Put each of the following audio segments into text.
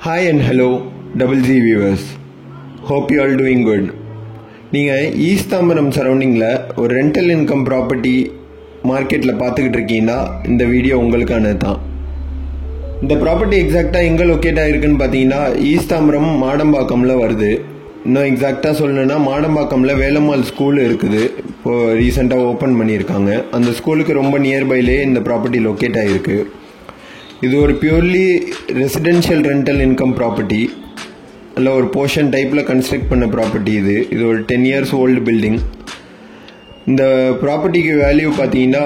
Hi and hello, Double Z viewers. Hope you all doing good. நீங்கள் east Tambaram சரௌண்டிங்கில் ஒரு rental income property மார்க்கெட்டில் பார்த்துக்கிட்டு இருக்கீங்கன்னா இந்த வீடியோ உங்களுக்கானது தான். இந்த ப்ராப்பர்ட்டி எக்ஸாக்டாக எங்கே லொக்கேட் ஆகிருக்குன்னு பார்த்தீங்கன்னா ஈஸ்ட் தாம்பரம் மாடம்பாக்கமில் வருது. இன்னும் எக்ஸாக்டாக சொல்லணுன்னா மாடம்பாக்கமில் வேலம்மாள் ஸ்கூல் இருக்குது, இப்போது ரீசெண்டாக ஓப்பன் பண்ணியிருக்காங்க. அந்த ஸ்கூலுக்கு ரொம்ப நியர்பைலே இந்த ப்ராப்பர்ட்டி லொக்கேட் ஆகிருக்கு. இது ஒரு purely residential rental income property, இல்லை ஒரு போர்ஷன் டைப்பில் கன்ஸ்ட்ரக்ட் பண்ண ப்ராப்பர்ட்டி. இது ஒரு 10 years ஓல்டு பில்டிங். இந்த ப்ராப்பர்ட்டிக்கு வேல்யூ பார்த்தீங்கன்னா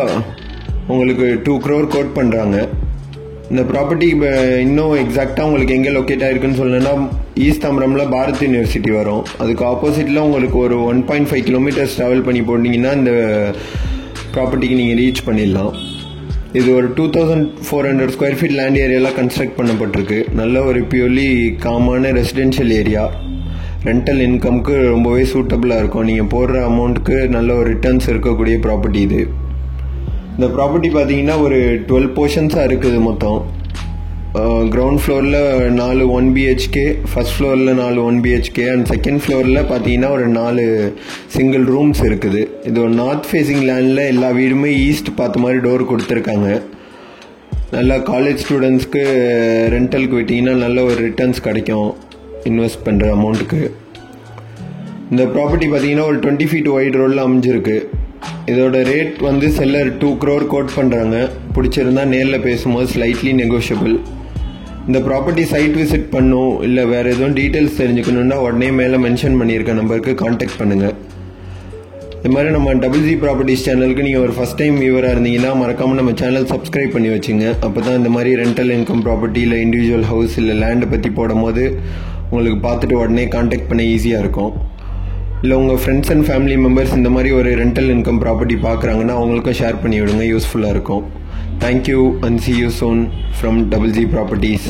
உங்களுக்கு 2 crore கோட் பண்ணுறாங்க. இந்த ப்ராப்பர்ட்டி இன்னும் எக்ஸாக்டாக உங்களுக்கு எங்கே லொக்கேட் ஆகிருக்குன்னு சொல்லணுன்னா ஈஸ்ட் தாம்பரமில் பாரத் யூனிவர்சிட்டி வரும். அதுக்கு ஆப்போசிட்டில் உங்களுக்கு ஒரு 1.5 kilometers ட்ராவல் பண்ணி போட்டிங்கன்னா இந்த ப்ராப்பர்ட்டிக்கு நீங்கள் ரீச் பண்ணிடலாம். இது ஒரு 2400 square feet லேண்ட் ஏரியாவில் கன்ஸ்ட்ரக்ட் பண்ணப்பட்டிருக்கு. நல்ல ஒரு பியூர்லி காமான ரெசிடென்ஷியல் ஏரியா, ரெண்டல் இன்கம்க்கு ரொம்பவே சூட்டபுளாக இருக்கும். நீங்கள் போடுற அமௌண்ட்டுக்கு நல்ல ஒரு ரிட்டர்ன்ஸ் இருக்கக்கூடிய ப்ராப்பர்ட்டி இது. இந்த ப்ராப்பர்ட்டி பார்த்தீங்கன்னா ஒரு 12 போர்ஷன்ஸாக இருக்குது மொத்தம். கிரவுண்ட் ஃப்ளோரில் 4 1 BHK, ஃபர்ஸ்ட் ஃப்ளோரில் 4 1 BHK அண்ட் செகண்ட் ஃப்ளோரில் பார்த்தீங்கன்னா ஒரு 4 சிங்கிள் ரூம்ஸ் இருக்குது. இது ஒரு நார்த் ஃபேஸிங் லேண்டில் எல்லா வீடுமே ஈஸ்ட் பார்த்த மாதிரி டோர் கொடுத்துருக்காங்க. நல்லா காலேஜ் ஸ்டூடெண்ட்ஸ்க்கு ரெண்டலுக்கு விட்டிங்கன்னா நல்ல ஒரு ரிட்டர்ன்ஸ் கிடைக்கும் இன்வெஸ்ட் பண்ணுற அமௌண்ட்டுக்கு. இந்த ப்ராப்பர்ட்டி பார்த்தீங்கன்னா ஒரு 20 feet வைட் ரோடில் அமைஞ்சிருக்கு. இதோட ரேட் செல்லர் 2 crore கோட் பண்ணுறாங்க. பிடிச்சிருந்தா நேரில் பேசும்போது ஸ்லைட்லி நெகோஷியபிள். இந்த ப்ராப்பர்ட்டி சைட் விசிட் பண்ணும், இல்லை வேறு எதுவும் டீட்டெயில்ஸ் தெரிஞ்சுக்கணுன்னா உடனே மேலே மென்ஷன் பண்ணியிருக்க நம்பருக்கு கான்டாக்ட் பண்ணுங்கள். இது மாதிரி நம்ம டபுள் ஜி ப்ராப்பர்ட்டிஸ் சேனலுக்கு நீங்கள் ஒரு ஃபஸ்ட் டைம் வியூவராக இருந்தீங்கன்னா மறக்காமல் நம்ம சேனல் சப்ஸ்கிரைப் பண்ணி வச்சுங்க. அப்போ தான் இந்த மாதிரி ரெண்டல் இன்கம் ப்ராப்பர்ட்டி இல்லை இண்டிவிஜுவல் ஹவுஸ் இல்லை லேண்டை பற்றி போடும் போது உங்களுக்கு பார்த்துட்டு உடனே கான்டாக்ட் பண்ண ஈஸியாக இருக்கும். இல்லை உங்கள் ஃப்ரெண்ட்ஸ் அண்ட் ஃபேமிலி மெம்பர்ஸ் இந்த மாதிரி ஒரு ரெண்டல் இன்கம் ப்ராப்பர்ட்டி பார்க்குறாங்கன்னா அவங்களுக்கும் ஷேர் பண்ணி விடுங்க, யூஸ்ஃபுல்லாக இருக்கும். Thank you and see you soon from Double Z Properties.